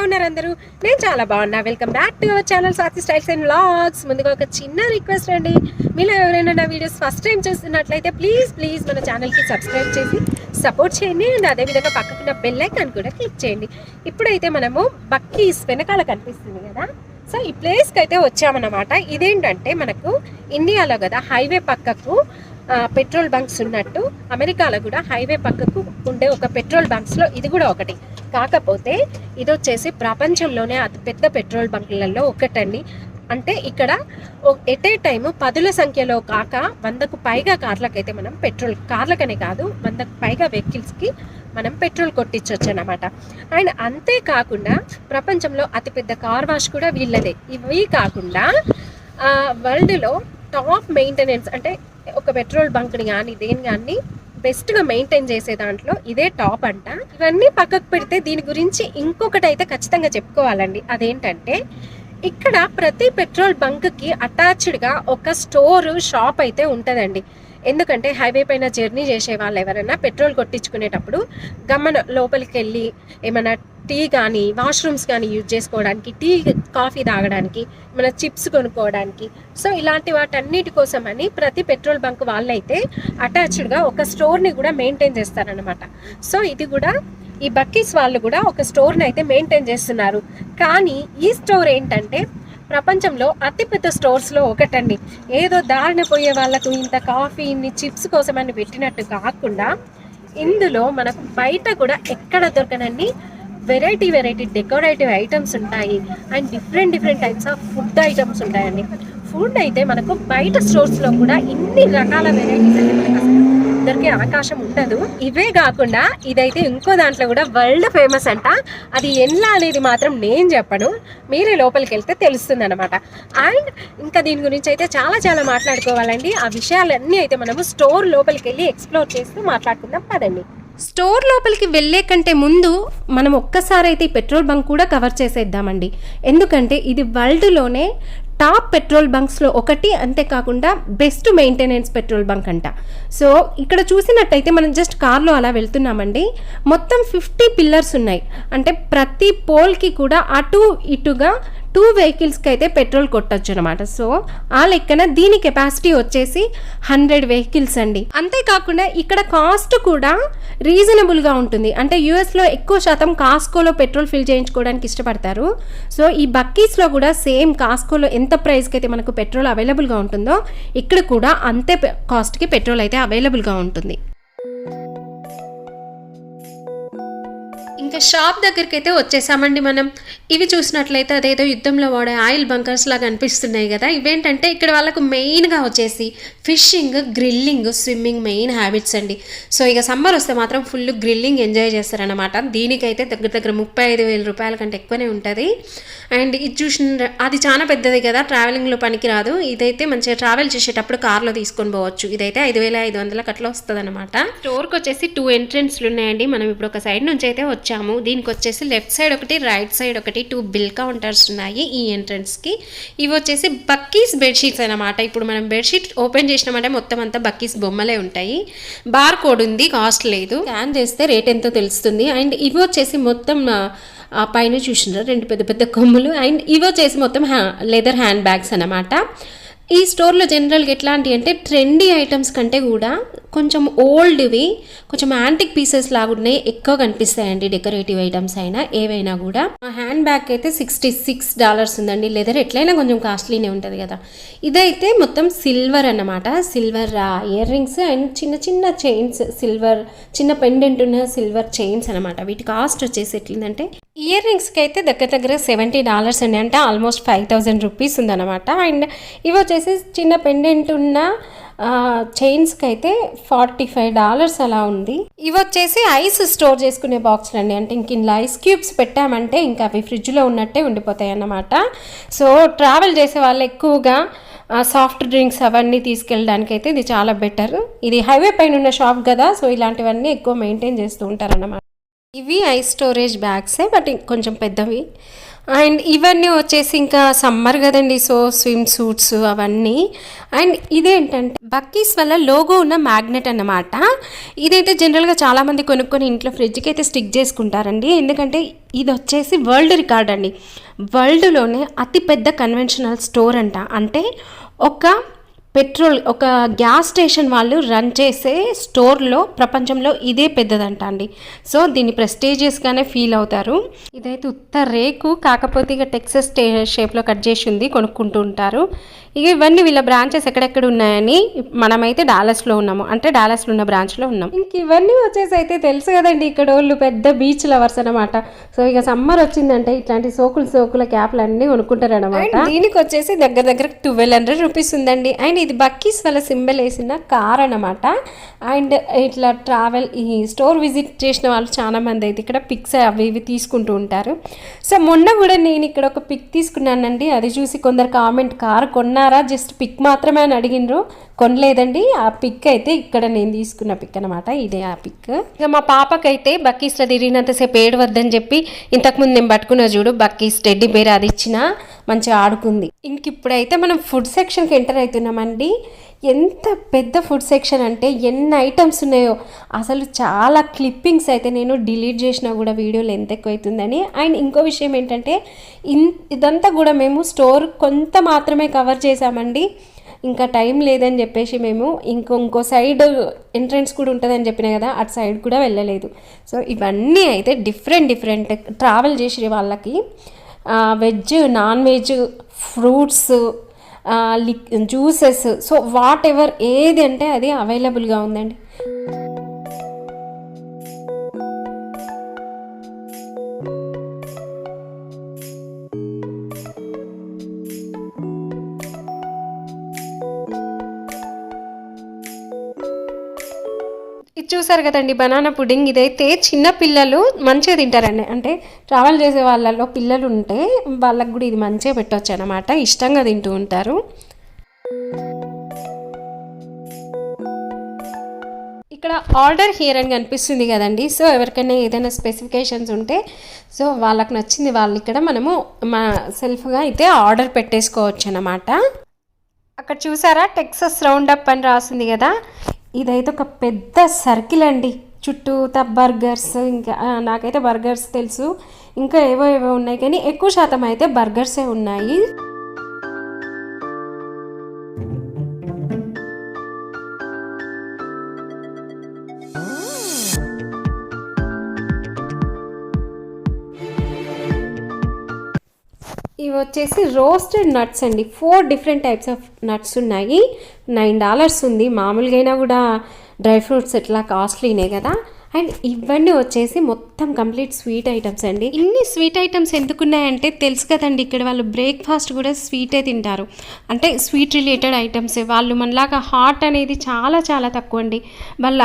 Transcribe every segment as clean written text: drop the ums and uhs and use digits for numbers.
ఉన్నారు అందరూ? నేను చాలా బాగున్నా. Welcome back to our channel Swathi styles and vlogs. ముందుగా ఒక చిన్న రిక్వెస్ట్ అండి, మీలో ఎవరైనా నా వీడియోస్ ఫస్ట్ టైం చూస్తున్నట్లయితే ప్లీజ్ మన ఛానల్కి సబ్స్క్రైబ్ చేసి సపోర్ట్ చేయండి. అండ్ అదేవిధంగా పక్కకున్న బెల్ ఐకాన్ కూడా క్లిక్ చేయండి. ఇప్పుడైతే మనము బక్కీస్ వెనకాల కనిపిస్తుంది కదా, సో ఈ ప్లేస్కి అయితే వచ్చామన్నమాట. ఇదేంటంటే మనకు ఇండియాలో కదా హైవే పక్కకు పెట్రోల్ బంక్స్ ఉన్నట్టు అమెరికాలో కూడా హైవే పక్కకు ఉండే ఒక పెట్రోల్ బంక్స్లో ఇది కూడా ఒకటి. కాకపోతే ఇది వచ్చేసి ప్రపంచంలోనే అతిపెద్ద పెట్రోల్ బంకులలో ఒకటండి. అంటే ఇక్కడ ఎట్ ఏ టైము 10ల సంఖ్యలో కాక 100కు పైగా కార్లకైతే మనం పెట్రోల్, కార్లకనే కాదు 100కు పైగా వెహికల్స్కి మనం పెట్రోల్ కొట్టించవచ్చు అన్నమాట. అండ్ అంతేకాకుండా ప్రపంచంలో అతిపెద్ద కార్ వాష్ కూడా వీళ్ళదే. ఇవి కాకుండా వరల్డ్లో టాప్ మెయింటెనెన్స్ అంటే ఒక పెట్రోల్ బంక్ని కానీ దేని కానీ బెస్ట్గా మెయింటైన్ చేసే దాంట్లో ఇదే టాప్ అంట. ఇవన్నీ పక్కకు పెడితే దీని గురించి ఇంకొకటి అయితే ఖచ్చితంగా చెప్పుకోవాలండి. అదేంటంటే ఇక్కడ ప్రతి పెట్రోల్ బంక్కి అటాచ్డ్గా ఒక షాప్ అయితే ఉంటుందండి. ఎందుకంటే హైవే పైన జర్నీ చేసే వాళ్ళు ఎవరైనా పెట్రోల్ కొట్టించుకునేటప్పుడు గమ్మన లోపలికి వెళ్ళి ఏమైనా టీ కానీ వాష్రూమ్స్ కానీ యూజ్ చేసుకోవడానికి, టీ కాఫీ తాగడానికి, మన చిప్స్ కొనుక్కోవడానికి, సో ఇలాంటి వాటన్నిటి కోసం అని ప్రతి పెట్రోల్ బంక్ వాళ్ళైతే అటాచ్డ్గా ఒక స్టోర్ని కూడా మెయింటైన్ చేస్తారనమాట. సో ఇది కూడా ఈ బక్కీస్ వాళ్ళు కూడా ఒక స్టోర్ని అయితే మెయింటైన్ చేస్తున్నారు. కానీ ఈ స్టోర్ ఏంటంటే ప్రపంచంలో అతిపెద్ద స్టోర్స్లో ఒకటండి. ఏదో దారిన పోయే వాళ్ళకు ఇంత కాఫీ ఇన్ని చిప్స్ కోసం అని పెట్టినట్టు కాకుండా ఇందులో మనకు బయట కూడా ఎక్కడ దొరకనన్ని వెరైటీ డెకరేటివ్ ఐటమ్స్ ఉంటాయి. And different types of food items ఉంటాయండి. ఫుడ్ అయితే మనకు బయట స్టోర్స్లో కూడా ఇన్ని రకాల వెరైటీస్ అయితే మనకు అసలు దొరికే అవకాశం ఉండదు. ఇవే కాకుండా ఇదైతే ఇంకో దాంట్లో కూడా వరల్డ్ ఫేమస్ అంట. అది ఎలా అనేది మాత్రం నేను చెప్పను, మీరే లోపలికి వెళ్తే తెలుస్తుంది అనమాట. అండ్ ఇంకా దీని గురించి అయితే చాలా మాట్లాడుకోవాలండి. ఆ విషయాలన్నీ అయితే మనము స్టోర్ లోపలికి వెళ్ళి ఎక్స్ప్లోర్ చేస్తూ మాట్లాడుకుందాం పదండి. స్టోర్ లోపలికి వెళ్ళే కంటే ముందు మనం ఒక్కసారి అయితే ఈ పెట్రోల్ బంక్ కూడా కవర్ చేసేద్దామండి. ఎందుకంటే ఇది వరల్డ్లోనే టాప్ పెట్రోల్ బంక్స్లో ఒకటి, అంతేకాకుండా బెస్ట్ మెయింటెనెన్స్ పెట్రోల్ బంక్ అంట. సో ఇక్కడ చూసినట్టయితే మనం జస్ట్ కార్లో అలా వెళ్తున్నామండి. మొత్తం 50 పిల్లర్స్ ఉన్నాయి. అంటే ప్రతి పోల్కి కూడా అటు ఇటుగా 2 వెహికల్స్కి అయితే పెట్రోల్ కొట్టచ్చు అనమాట. సో ఆ లెక్కన దీని కెపాసిటీ వచ్చేసి 100 వెహికల్స్ అండి. అంతేకాకుండా ఇక్కడ కాస్ట్ కూడా రీజనబుల్గా ఉంటుంది. అంటే యూఎస్లో ఎక్కువ శాతం కాస్కోలో పెట్రోల్ ఫిల్ చేయించుకోవడానికి ఇష్టపడతారు. సో ఈ బక్కీస్లో కూడా సేమ్ కాస్కోలో ఎంత ప్రైస్కి అయితే మనకు పెట్రోల్ అవైలబుల్గా ఉంటుందో ఇక్కడ కూడా అంతే కాస్ట్కి పెట్రోల్ అయితే అవైలబుల్గా ఉంటుంది. ఇంకా షాప్ దగ్గరికి అయితే వచ్చేసామండి మనం. ఇవి చూసినట్లయితే అదేదో యుద్ధంలో వాడే ఆయిల్ బంకర్స్ లాగా అనిపిస్తున్నాయి కదా. ఇవేంటంటే ఇక్కడ వాళ్ళకు మెయిన్గా వచ్చేసి fishing, grilling, swimming main habits అండి. సో ఇక సమ్మర్ వస్తే మాత్రం ఫుల్ గ్రిల్లింగ్ ఎంజాయ్ చేస్తారనమాట. దీనికైతే దగ్గర 35,000 రూపాయల కంటే ఎక్కువనే ఉంటుంది. అండ్ ఇది చూసిన అది చాలా పెద్దది కదా, ట్రావెలింగ్లో పనికిరాదు. ఇదైతే మంచిగా ట్రావెల్ చేసేటప్పుడు కార్లో తీసుకొని పోవచ్చు. ఇదైతే 5,500 అట్లా వస్తుంది అనమాట. స్టోర్కి వచ్చేసి 2 ఎంట్రెన్స్లు ఉన్నాయండి. మనం ఇప్పుడు ఒక సైడ్ నుంచి అయితే వచ్చాము. దీనికి వచ్చేసి లెఫ్ట్ సైడ్ ఒకటి, రైట్ సైడ్ ఒకటి 2 బిల్ కౌంటర్స్ ఉన్నాయి ఈ ఎంట్రన్స్కి. ఇవి వచ్చేసి బక్కీస్ బెడ్షీట్స్ అనమాట. ఇప్పుడు మనం బెడ్షీట్ ఓపెన్ చేసినామంటే మొత్తం అంతా బక్కీస్ బొమ్మలే ఉంటాయి. బార్ కోడ్ ఉంది, కాస్ట్ లేదు. స్కాన్ చేస్తే రేట్ ఎంతో తెలుస్తుంది. అండ్ ఇవి వచ్చేసి మొత్తం ఆ పైన చూసినారు 2 పెద్ద కొమ్ములు. అండ్ ఇవి వచ్చేసి మొత్తం లెదర్ హ్యాండ్ బ్యాగ్స్ అనమాట. ఈ స్టోర్లో జనరల్గా ఎట్లాంటి అంటే ట్రెండీ ఐటమ్స్ కంటే కూడా కొంచెం ఓల్డ్వి, కొంచెం యాంటిక్ పీసెస్ లాగా ఉన్నాయి, ఎక్కువ కనిపిస్తాయండి. డెకరేటివ్ ఐటమ్స్ అయినా ఏవైనా కూడా. ఆ హ్యాండ్ బ్యాగ్ అయితే $66 ఉందండి. లెదర్ ఎట్లయినా కొంచెం కాస్ట్లీనే ఉంటుంది కదా. ఇదైతే మొత్తం సిల్వర్ అన్నమాట. సిల్వర్ ఇయర్ రింగ్స్ అండ్ చిన్న చైన్స్, సిల్వర్ చిన్న పెండెంట్ ఉన్న సిల్వర్ చైన్స్ అనమాట. వీటి కాస్ట్ వచ్చేసి ఎట్లుందంటే ఇయర్ రింగ్స్కి అయితే దగ్గర $70 అండి. అంటే ఆల్మోస్ట్ 5,000 రూపీస్ ఉందన్నమాట. అండ్ ఇవి వచ్చేసి చిన్న పెండెంట్ ఉన్న చైన్స్కి అయితే $45 అలా ఉంది. ఇవి వచ్చేసి ఐస్ స్టోర్ చేసుకునే బాక్స్లు అండి. అంటే ఇంక ఇందులో ఐస్ క్యూబ్స్ పెట్టామంటే ఇంకా అవి ఫ్రిడ్జ్లో ఉన్నట్టే ఉండిపోతాయి అన్నమాట. సో ట్రావెల్ చేసే వాళ్ళు ఎక్కువగా సాఫ్ట్ డ్రింక్స్ అవన్నీ తీసుకెళ్ళడానికి అయితే ఇది చాలా బెటర్. ఇది హైవే పైన ఉన్న షాప్ కదా, సో ఇలాంటివన్నీ ఎక్కువ మెయింటైన్ చేస్తూ ఉంటారన్నమాట. ఇవి ఐస్ స్టోరేజ్ బ్యాగ్సే, బట్ కొంచెం పెద్దవి. అండ్ ఇవన్నీ వచ్చేసి ఇంకా సమ్మర్ కదండి, సో స్విమ్ సూట్స్ అవన్నీ. అండ్ ఇదేంటంటే బక్కీస్ వల్ల లోగో ఉన్న మ్యాగ్నెట్ అన్నమాట. ఇదైతే జనరల్గా చాలామంది కొనుక్కొని ఇంట్లో ఫ్రిడ్జ్కి అయితే స్టిక్ చేసుకుంటారండి. ఎందుకంటే ఇది వచ్చేసి వరల్డ్ రికార్డ్ అండి. వరల్డ్లోనే అతిపెద్ద కన్వెన్షనల్ స్టోర్ అంట. అంటే ఒక గ్యాస్ స్టేషన్ వాళ్ళు రన్ చేసే స్టోర్లో ప్రపంచంలో ఇదే పెద్దదంట అండి. సో దీన్ని ప్రెస్టీజియస్గానే ఫీల్ అవుతారు. ఇదైతే ఉత్త రేకు, కాకపోతే ఇక టెక్సస్ షేప్లో కట్ చేసి ఉంది, కొనుక్కుంటూ ఉంటారు. ఇక ఇవన్నీ వీళ్ళ బ్రాంచెస్ ఎక్కడెక్కడ ఉన్నాయని, మనమైతే డాలస్లో ఉన్నాము, అంటే డాలస్లో ఉన్న బ్రాంచ్లో ఉన్నాం. ఇంక ఇవన్నీ వచ్చేసి అయితే తెలుసు కదండి, ఇక్కడ వాళ్ళు పెద్ద బీచ్ లవర్స్ అనమాట. సో ఇక సమ్మర్ వచ్చిందంటే ఇట్లాంటి సోకుల క్యాప్లు అన్నీ కొనుక్కుంటారు అనమాట. దీనికి వచ్చేసి దగ్గర 1200 రూపీస్ ఉందండి. అండ్ ఇది బక్కీస్ వాళ్ళ సింబల్ వేసిన కార్ అనమాట. అండ్ ఇట్లా ట్రావెల్ ఈ స్టోర్ విజిట్ చేసిన వాళ్ళు చాలా మంది అయితే ఇక్కడ పిక్స్ అవి ఇవి తీసుకుంటూ ఉంటారు. సో మొన్న కూడా నేను ఇక్కడ ఒక పిక్ తీసుకున్నానండి. అది చూసి కొందరు కామెంట్, కార్ కొన్నారా, జస్ట్ పిక్ మాత్రమే అని అడిగినరు. కొనలేదండి. ఆ పిక్ అయితే ఇక్కడ నేను తీసుకున్న పిక్ అనమాట. ఇదే ఆ పిక్. ఇక మా పాపకైతే బక్కీస్లో తిరిగినంతసేపు ఏడవద్దని చెప్పి ఇంతకుముందు నేను పట్టుకున్న చూడు బక్కీస్ టెడ్డీ బేర్, అది ఇచ్చిన మంచిగా ఆడుకుంది. ఇంక ఇప్పుడైతే మనం ఫుడ్ సెక్షన్కి ఎంటర్ అవుతున్నామండి. ఎంత పెద్ద ఫుడ్ సెక్షన్ అంటే ఎన్ని ఐటమ్స్ ఉన్నాయో అసలు. చాలా క్లిప్పింగ్స్ అయితే నేను డిలీట్ చేసినా కూడా వీడియో లెంత్ ఎక్కువ అవుతుందని. అండ్ ఇంకో విషయం ఏంటంటే ఇదంతా కూడా మేము స్టోర్ కొంత మాత్రమే కవర్ చేసామండి. ఇంకా టైం లేదని చెప్పేసి మేము ఇంకో సైడ్ ఎంట్రన్స్ కూడా ఉంటుందని చెప్పినా కదా, అటు సైడ్ కూడా వెళ్ళలేదు. సో ఇవన్నీ అయితే డిఫరెంట్ ట్రావెల్ చేసే వాళ్ళకి veg, non veg, fruits, juices, so what ever ఏది అంటే అది అవైలబుల్గా ఉందండి. ఇది చూసారు కదండి బనానా పుడింగ్. ఇదైతే చిన్న పిల్లలు మంచిగా తింటారండి. అంటే ట్రావెల్ చేసే వాళ్ళలో పిల్లలు ఉంటే వాళ్ళకు కూడా ఇది మంచిగా పెట్టవచ్చు అనమాట. ఇష్టంగా తింటూ ఉంటారు. ఇక్కడ ఆర్డర్ హియర్ అని కనిపిస్తుంది కదండి. సో ఎవరికైనా ఏదైనా స్పెసిఫికేషన్స్ ఉంటే సో వాళ్ళకి నచ్చింది వాళ్ళు ఇక్కడ మనము మన సెల్ఫ్గా అయితే ఆర్డర్ పెట్టేసుకోవచ్చు అనమాట. అక్కడ చూసారా టెక్సస్ రౌండ్ అప్ అని రాసింది కదా. ఇదైతే ఒక పెద్ద సర్కిల్ అండి. చుట్టూతా బర్గర్స్, ఇంకా నాకైతే బర్గర్స్ తెలుసు, ఇంకా ఏవో ఉన్నాయి, కానీ ఎక్కువ శాతం అయితే బర్గర్సే ఉన్నాయి. ఇవి వచ్చేసి రోస్టెడ్ నట్స్ అండి. 4 డిఫరెంట్ టైప్స్ ఆఫ్ నట్స్ ఉన్నాయి. $9 ఉంది. మామూలుగా అయినా కూడా డ్రై ఫ్రూట్స్ ఎట్లా కాస్ట్లీనే కదా. అండ్ ఇవన్నీ వచ్చేసి మొత్తం కంప్లీట్ స్వీట్ ఐటమ్స్ అండి. ఇన్ని స్వీట్ ఐటమ్స్ ఎందుకున్నాయంటే తెలుసు కదండి, ఇక్కడ వాళ్ళు బ్రేక్ఫాస్ట్ కూడా స్వీటే తింటారు. అంటే స్వీట్ రిలేటెడ్ ఐటమ్స్. వాళ్ళు మనలాగా హాట్ అనేది చాలా చాలా తక్కువ అండి. వాళ్ళు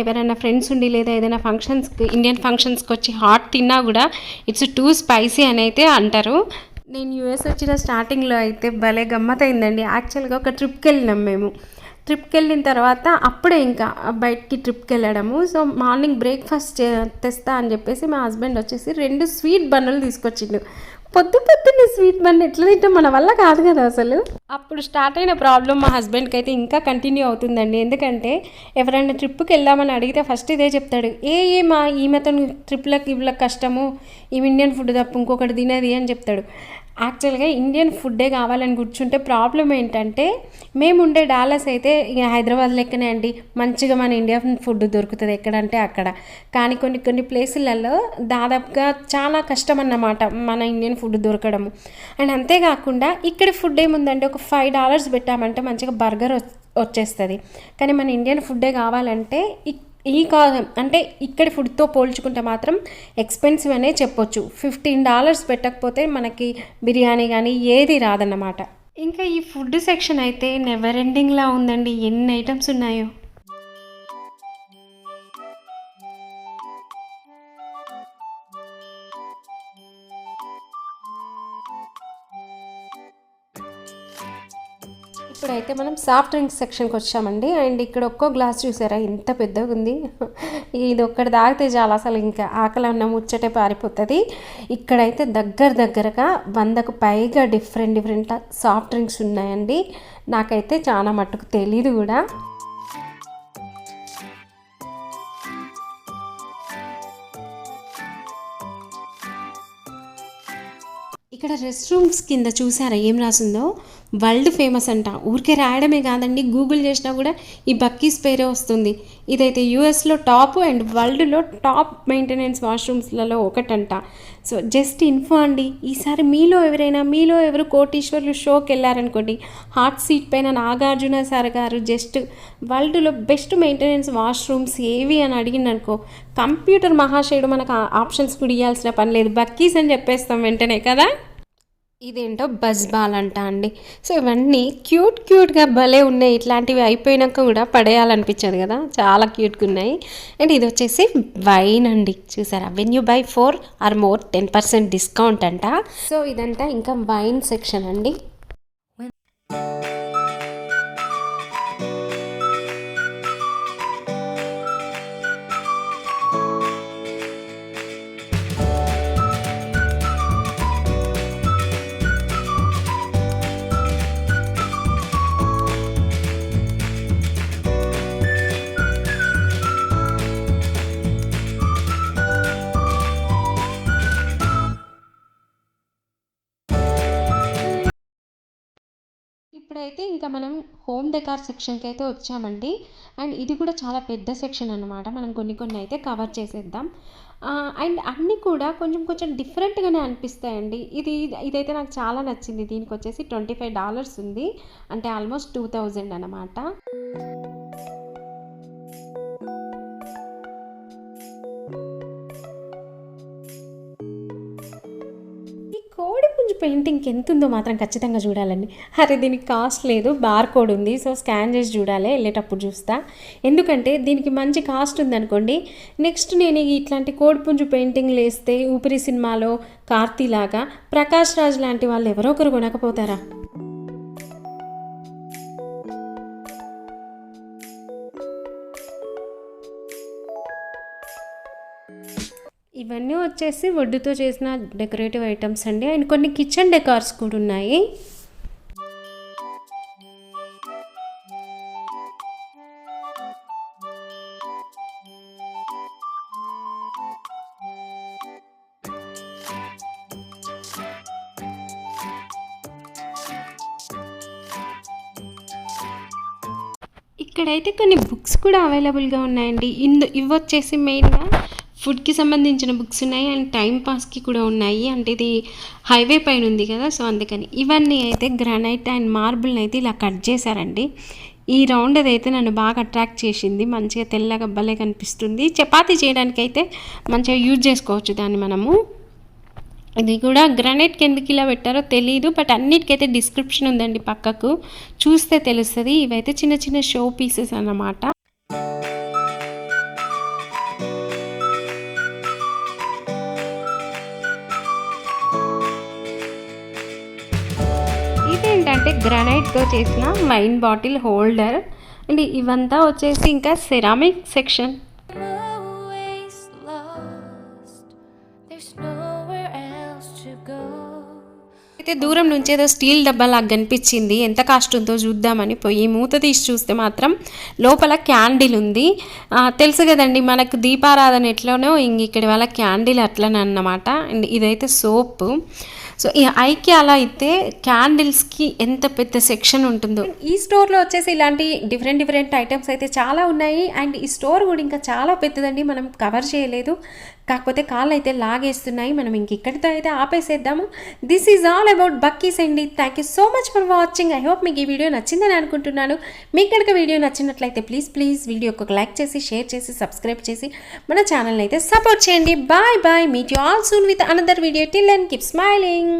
ఎవరైనా ఫ్రెండ్స్ ఉండి లేదా ఏదైనా ఫంక్షన్స్కి, ఇండియన్ ఫంక్షన్స్కి వచ్చి హాట్ తిన్నా కూడా ఇట్స్ టూ స్పైసీ అని అయితే అంటారు. నేను యూఎస్ వచ్చిన స్టార్టింగ్లో అయితే భలే గమ్మతైందండి. యాక్చువల్గా ఒక ట్రిప్కి వెళ్ళినాం మేము. ట్రిప్కి వెళ్ళిన తర్వాత అప్పుడే ఇంకా బయటికి ట్రిప్కి వెళ్ళడము. సో మార్నింగ్ బ్రేక్ఫాస్ట్ తెస్తా అని చెప్పేసి మా హస్బెండ్ వచ్చేసి 2 స్వీట్ బన్నులు తీసుకొచ్చిండు. పొద్దున్నే స్వీట్ బన్ ఎట్లా తింటాం, మన వల్ల కాదు కదా అసలు. అప్పుడు స్టార్ట్ అయిన ప్రాబ్లం మా హస్బెండ్కి అయితే ఇంకా కంటిన్యూ అవుతుందండి. ఎందుకంటే ఎవరైనా ట్రిప్కి వెళ్దామని అడిగితే ఫస్ట్ ఇదే చెప్తాడు, మా ఈమెతో ట్రిప్లకి ఇవ్వలకు కష్టము, ఈ ఇండియన్ ఫుడ్ తప్ప ఇంకొకటి తినది అని చెప్తాడు. యాక్చువల్గా ఇండియన్ ఫుడ్డే కావాలని కూర్చుంటే ప్రాబ్లం ఏంటంటే, మేము ఉండే డాలస్ అయితే ఇక హైదరాబాద్ లెక్కనే అండి, మంచిగా మన ఇండియన్ ఫుడ్ దొరుకుతుంది ఎక్కడంటే అక్కడ. కానీ కొన్ని ప్లేసులలో దాదాపుగా చాలా కష్టం అన్నమాట మన ఇండియన్ ఫుడ్ దొరకడము. అండ్ అంతేకాకుండా ఇక్కడ ఫుడ్ ఏముందంటే ఒక $5 పెట్టామంటే మంచిగా బర్గర్ వచ్చేస్తుంది. కానీ మన ఇండియన్ ఫుడ్డే కావాలంటే అంటే ఇక్కడి ఫుడ్తో పోల్చుకుంటే మాత్రం ఎక్స్పెన్సివ్ అనే చెప్పొచ్చు. $15 పెట్టకపోతే మనకి బిర్యానీ కానీ ఏది రాదన్నమాట. ఇంకా ఈ ఫుడ్ సెక్షన్ అయితే నెవర్ ఎండింగ్లా ఉందండి. ఎన్ని ఐటమ్స్ ఉన్నాయో. ఇప్పుడైతే మనం సాఫ్ట్ డ్రింక్స్ సెక్షన్కి వచ్చామండి. అండ్ ఇక్కడ ఒక్కో గ్లాస్ చూసారా ఎంత పెద్దగా ఉంది. ఇది ఒక్కటి తాగితే చాలా అసలు ఇంకా ఆకలి అన్న ముచ్చటే పారిపోతుంది. ఇక్కడైతే దగ్గరగా 100కు పైగా డిఫరెంట్ సాఫ్ట్ డ్రింక్స్ ఉన్నాయండి. నాకైతే చాలా మట్టుకు తెలీదు కూడా. ఇక్కడ రెస్ట్ రూమ్స్ కింద చూసారా ఏం రాసిందో, వరల్డ్ ఫేమస్ అంట. ఊరికే రాయడమే కాదండి, గూగుల్ చేసినా కూడా ఈ బక్కీస్ పేరే వస్తుంది. ఇదైతే యూఎస్లో టాప్ అండ్ వరల్డ్లో టాప్ మెయింటెనెన్స్ వాష్రూమ్స్లలో ఒకటంట. సో జస్ట్ ఇన్ఫో అండి. ఈసారి మీలో ఎవరు కోటీశ్వర్లు షోకి వెళ్ళారనుకోండి, హాట్ సీట్ పైన నాగార్జున సార్ గారు జస్ట్ వరల్డ్లో బెస్ట్ మెయింటెనెన్స్ వాష్రూమ్స్ ఏవి అని అడిగిందనుకో, కంప్యూటర్ మహాశయుడు మనకు ఆప్షన్స్ కూడా ఇవ్వాల్సిన పని లేదు, బక్కీస్ అని చెప్పేస్తాం వెంటనే కదా. ఇదేంటో బజ్ బాల్ అంట అండి. సో ఇవన్నీ క్యూట్గా భలే ఉన్నాయి. ఇట్లాంటివి అయిపోయినాక కూడా పడేయాలనిపించదు కదా, చాలా క్యూట్గా ఉన్నాయి. అండ్ ఇది వచ్చేసి వైన్ అండి. చూసారా, when you by 4 or more 10% discount అంట. సో ఇదంతా ఇంకా వైన్ సెక్షన్ అండి. ఇప్పుడైతే ఇంకా మనం హోమ్ డెకార్ సెక్షన్కి అయితే వచ్చామండి. అండ్ ఇది కూడా చాలా పెద్ద సెక్షన్ అనమాట. మనం కొన్ని అయితే కవర్ చేసేద్దాం. అండ్ అన్నీ కూడా కొంచెం డిఫరెంట్గానే అనిపిస్తాయండి. ఇదైతే నాకు చాలా నచ్చింది. దీనికి వచ్చేసి $25 ఉంది, అంటే ఆల్మోస్ట్ 2000 అనమాట. కోడిపుంజు పెయింటింగ్కి ఎంత ఉందో మాత్రం ఖచ్చితంగా చూడాలండి. అరే దీనికి కాస్ట్ లేదు, బార్ కోడ్ ఉంది. సో స్కాన్ చేసి చూడాలి, వెళ్ళేటప్పుడు చూస్తా. ఎందుకంటే దీనికి మంచి కాస్ట్ ఉందనుకోండి, నెక్స్ట్ నేను ఇట్లాంటి కోడిపుంజు పెయింటింగ్లు వేస్తే ఊపిరి సినిమాలో కార్తీలాగా ప్రకాష్ రాజ్ లాంటి వాళ్ళు ఎవరో ఒకరు కొనకపోతారా. ఇవన్నీ వచ్చేసి వుడ్తో చేసిన డెకరేటివ్ ఐటమ్స్ అండి. అండ్ కొన్ని కిచెన్ డెకార్స్ కూడా ఉన్నాయి. ఇక్కడైతే కొన్ని బుక్స్ కూడా అవైలబుల్గా ఉన్నాయండి. ఇవి వచ్చేసి మెయిన్గా ఫుడ్కి సంబంధించిన బుక్స్ ఉన్నాయి అండ్ టైం పాస్కి కూడా ఉన్నాయి. అంటే ఇది హైవే పైన ఉంది కదా, సో అందుకని. ఇవన్నీ అయితే గ్రానైట్ అండ్ మార్బుల్ని అయితే ఇలా కట్ చేశారండి. ఈ రౌండ్ అదైతే నన్ను బాగా అట్రాక్ట్ చేసింది. మంచిగా తెల్లగా భలే కనిపిస్తుంది. చపాతీ చేయడానికి అయితే మంచిగా యూజ్ చేసుకోవచ్చు దాన్ని మనము. ఇది కూడా గ్రానైట్కి ఎందుకు ఇలా పెట్టారో తెలీదు, బట్ అన్నిటికైతే డిస్క్రిప్షన్ ఉందండి, పక్కకు చూస్తే తెలుస్తుంది. ఇవైతే చిన్న షో పీసెస్ అన్నమాట. ఇదేంటంటే గ్రానైట్తో చేసిన వైన్ బాటిల్ హోల్డర్ అండ్ ఇవంతా వచ్చేసి ఇంకా సెరామిక్ సెక్షన్. అయితే దూరం నుంచి ఏదో స్టీల్ డబ్బా లాగా కనిపించింది. ఎంత కాస్ట్ ఉందో చూద్దామని పోయి మూత తీసి చూస్తే మాత్రం లోపల క్యాండిల్ ఉంది. తెలుసు కదండి మనకు దీపారాధన ఎట్లనో ఇక్కడ వాళ్ళ క్యాండిల్ అట్లనే అన్నమాట. అండ్ ఇదైతే సోప్. సో ఈ ఐకియాలో అయితే క్యాండిల్స్కి ఎంత పెద్ద సెక్షన్ ఉంటుందో. ఈ స్టోర్లో వచ్చేసి ఇలాంటి డిఫరెంట్ ఐటమ్స్ అయితే చాలా ఉన్నాయి. అండ్ ఈ స్టోర్ కూడా ఇంకా చాలా పెద్దదండి, మనం కవర్ చేయలేదు. కాకపోతే కాళ్ళు అయితే లాగేస్తున్నాయి. మనం ఇక్కడితో అయితే ఆపేసేద్దాము. దిస్ ఈజ్ ఆల్ అబౌట్ బక్కీస్ అండి. Thank you so much for watching. I hope మీకు ఈ వీడియో నచ్చిందని అనుకుంటున్నాను. మీకు కనుక వీడియో నచ్చినట్లయితే ప్లీజ్ వీడియోకి ఒక లైక్ చేసి, షేర్ చేసి, సబ్స్క్రైబ్ చేసి మన ఛానల్ని అయితే సపోర్ట్ చేయండి. Bye meet you all soon with another video. Till then keep smiling.